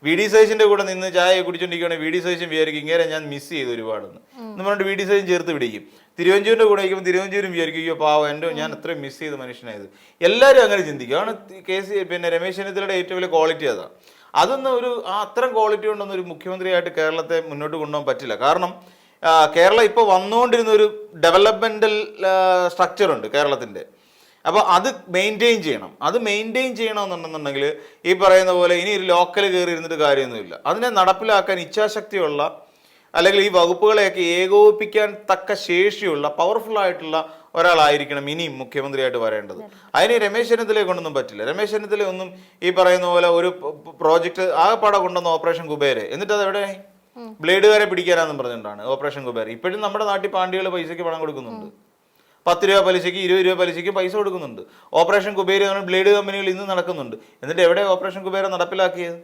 VD. സതീശന്റെ കൂടെ നിന്ന് ചായ കുടിച്ചോണ്ടിരിക്കുകയാണെങ്കിൽ വി.ഡി. സതീശൻ വിചാരിക്കും ഇങ്ങനെ ഞാൻ മിസ് ചെയ്തു ഒരുപാടെന്ന് എന്ന് പറഞ്ഞിട്ട് വി.ഡി. സതീശൻ ചേർത്ത് പിടിക്കും. തിരുവഞ്ചൂരിന്റെ കൂടെ ഇരിക്കുമ്പോൾ തിരുവഞ്ചൂരും വിചാരിക്കും പാവം എൻ്റെ ഞാൻ അത്രയും മിസ് ചെയ്ത മനുഷ്യനായത്. എല്ലാവരും അങ്ങനെ ചിന്തിക്കും. ആണ് പിന്നെ രമേശ് ചെന്നിത്തലയുടെ ഏറ്റവും വലിയ ക്വാളിറ്റി അതാണ്. അതൊന്നും അത്തരം ക്വാളിറ്റി കൊണ്ടൊന്നും ഒരു മുഖ്യമന്ത്രിയായിട്ട് കേരളത്തെ മുന്നോട്ട് കൊണ്ടുപോകാൻ പറ്റില്ല. കാരണം കേരളം ഇപ്പോൾ വന്നുകൊണ്ടിരുന്ന ഒരു ഡെവലപ്മെന്റൽ സ്ട്രക്ചർ ഉണ്ട് കേരളത്തിന്റെ. അപ്പോൾ അത് മെയിൻറ്റെയിൻ ചെയ്യണം. അത് മെയിൻറ്റെയിൻ ചെയ്യണമെന്നുണ്ടെന്നുണ്ടെങ്കിൽ ഈ പറയുന്ന പോലെ ഇനി ഒരു ലോക്കൽ കയറി ഇരുന്നിട്ട് കാര്യമൊന്നുമില്ല. അതിനെ നടപ്പിലാക്കാൻ ഇച്ഛാശക്തിയുള്ള അല്ലെങ്കിൽ ഈ വകുപ്പുകളെയൊക്കെ ഏകോപിപ്പിക്കാൻ തക്ക ശേഷിയുള്ള പവർഫുൾ ആയിട്ടുള്ള ഒരാളായിരിക്കണം ഇനിയും മുഖ്യമന്ത്രിയായിട്ട് വരേണ്ടത്. അതിന് രമേശ് ചെന്നിത്തലയെ കൊണ്ടൊന്നും പറ്റില്ല. രമേശ് ചെന്നിത്തല ഒന്നും ഈ പറയുന്ന പോലെ ഒരു പ്രോജക്റ്റ് ആകെപ്പാടെ കൊണ്ടുവന്ന ഓപ്പറേഷൻ കുബേര്, എന്നിട്ട് അത് എവിടെ ബ്ലേഡുകാരെ പിടിക്കാനാന്നും പറഞ്ഞിട്ടാണ് ഓപ്പറേഷൻ കുബേർ. ഇപ്പോഴും നമ്മുടെ നാട്ടിൽ പാണ്ഡ്യകൾ പൈസയ്ക്ക് പണം കൊടുക്കുന്നുണ്ട്. 10 രൂപ പലിശയ്ക്ക് 20 രൂപ പലിശയ്ക്ക് പൈസ കൊടുക്കുന്നുണ്ട്. ഓപ്പറേഷൻ കുബേര് ബ്ലേഡ് കമ്പനികൾ ഇന്ന് നടക്കുന്നുണ്ട്. എന്നിട്ട് എവിടെ ഓപ്പറേഷൻ കുബേര നടപ്പിലാക്കിയത്?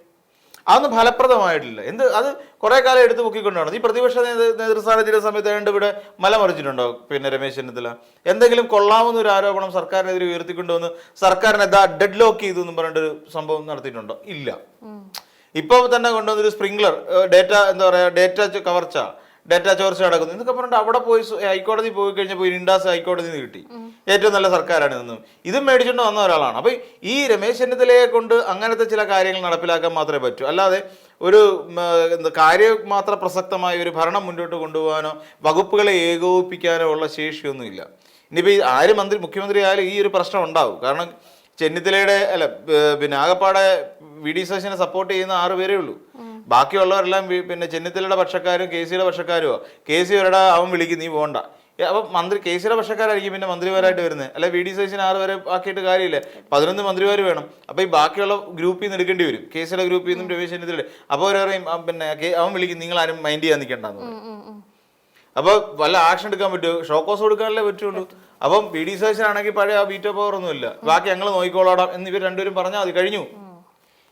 അതൊന്നും ഫലപ്രദമായിട്ടില്ല. അത് കുറെ കാലം എടുത്ത് പൊക്കിക്കൊണ്ടാണ്. ഈ പ്രതിപക്ഷ നേതൃസ്ഥാനത്തിൻ്റെ സമയത്ത് ഏതാണ്ട് ഇവിടെ മലമറിച്ചിട്ടുണ്ടോ പിന്നെ രമേശ് ചെന്നിത്തല? എന്തെങ്കിലും കൊള്ളാവുന്ന ഒരു ആരോപണം സർക്കാരിനെതിരെ ഉയർത്തിക്കൊണ്ടുവന്ന് സർക്കാരിനെ ഡെഡ് ലോക്ക് ചെയ്തു എന്ന് പറഞ്ഞിട്ടൊരു സംഭവം നടത്തിയിട്ടുണ്ടോ? ഇല്ല. ഇപ്പൊ തന്നെ കൊണ്ടുവന്നൊരു സ്പ്രിംഗ്ലർ ഡേറ്റ കവർച്ച, ഡേറ്റ ചോർച്ച നടക്കുന്നു എന്നൊക്കെ പറഞ്ഞിട്ട് അവിടെ പോയി ഹൈക്കോടതി പോയി കഴിഞ്ഞപ്പോൾ ഇൻഡാസ് ഹൈക്കോടതിയിൽ നിന്ന് കിട്ടി. ഏറ്റവും നല്ല സർക്കാരാണ് ഇതൊന്നും. ഇതും മേടിച്ചുകൊണ്ട് വന്ന ഒരാളാണ്. അപ്പൊ ഈ രമേശ് ചെന്നിത്തലയെ കൊണ്ട് അങ്ങനത്തെ ചില കാര്യങ്ങൾ നടപ്പിലാക്കാൻ മാത്രമേ പറ്റൂ. അല്ലാതെ ഒരു കാര്യമാത്ര പ്രസക്തമായ ഒരു ഭരണം മുന്നോട്ട് കൊണ്ടുപോകാനോ വകുപ്പുകളെ ഏകോപിപ്പിക്കാനോ ഉള്ള ശേഷിയൊന്നുമില്ല. ഇനിയിപ്പോൾ മുഖ്യമന്ത്രി ആയാലും ഈ ഒരു പ്രശ്നം ഉണ്ടാവും. കാരണം ചെന്നിത്തലയുടെ പിന്നെ ആകപ്പാടെ വി.ഡി. സതീശനെ സപ്പോർട്ട് ചെയ്യുന്ന 6 പേരേ ഉള്ളൂ. ബാക്കിയുള്ളവരെല്ലാം പിന്നെ ചെന്നിത്തലയുടെ പക്ഷക്കാരും കെ.സിയുടെ പക്ഷക്കാരുമോ. കെ.സി ഒരിടെ അവൻ വിളിക്കും നീ പോകണ്ട. അപ്പം കെ.സിയുടെ പക്ഷക്കാരായിരിക്കും പിന്നെ മന്ത്രിമാരായിട്ട് വരുന്നത്. അല്ലെ വി.ഡി. സതീശന് 6 പേരെ ആക്കിയിട്ട് കാര്യമില്ല. 11 മന്ത്രിമാർ വേണം. അപ്പൊ ഈ ബാക്കിയുള്ള ഗ്രൂപ്പിൽ നിന്ന് എടുക്കേണ്ടി വരും. കെ.സിയുടെ ഗ്രൂപ്പിൽ നിന്നും രമേശ് ചെന്നിത്തലയുടെ. അപ്പോൾ അവരറിയും പിന്നെ അവൻ വിളിക്കും നിങ്ങൾ ആരും മൈൻഡ് ചെയ്യാൻ നിൽക്കണ്ടെന്ന് പറയും. അപ്പൊ വല്ല ആക്ഷൻ എടുക്കാൻ പറ്റുമോ? ഷോക്കോസ് കൊടുക്കാനല്ലേ പറ്റുള്ളൂ. അപ്പം വി.ഡി. സതീശനാണെങ്കിൽ പഴയ ആ വീറ്റോ പവർ ഒന്നുമില്ല. ബാക്കി ഞങ്ങൾ നോക്കിക്കോളാം എന്ന് ഇവർ രണ്ടുപേരും പറഞ്ഞാൽ അത് കഴിഞ്ഞു.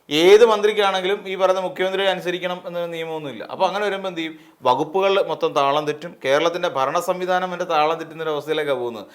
ഏത് മന്ത്രിക്കാണെങ്കിലും ഈ പറയുന്ന മുഖ്യമന്ത്രിയെ അനുസരിക്കണം എന്ന നിയമമൊന്നുമില്ല. അപ്പൊ അങ്ങനെ വരുമ്പോൾ എന്ത് ചെയ്യും? വകുപ്പുകൾ മൊത്തം താളം തെറ്റും. കേരളത്തിന്റെ ഭരണ സംവിധാനം താളം തെറ്റുന്ന ഒരു അവസ്ഥയിലേക്കാണ് പോകുന്നത്.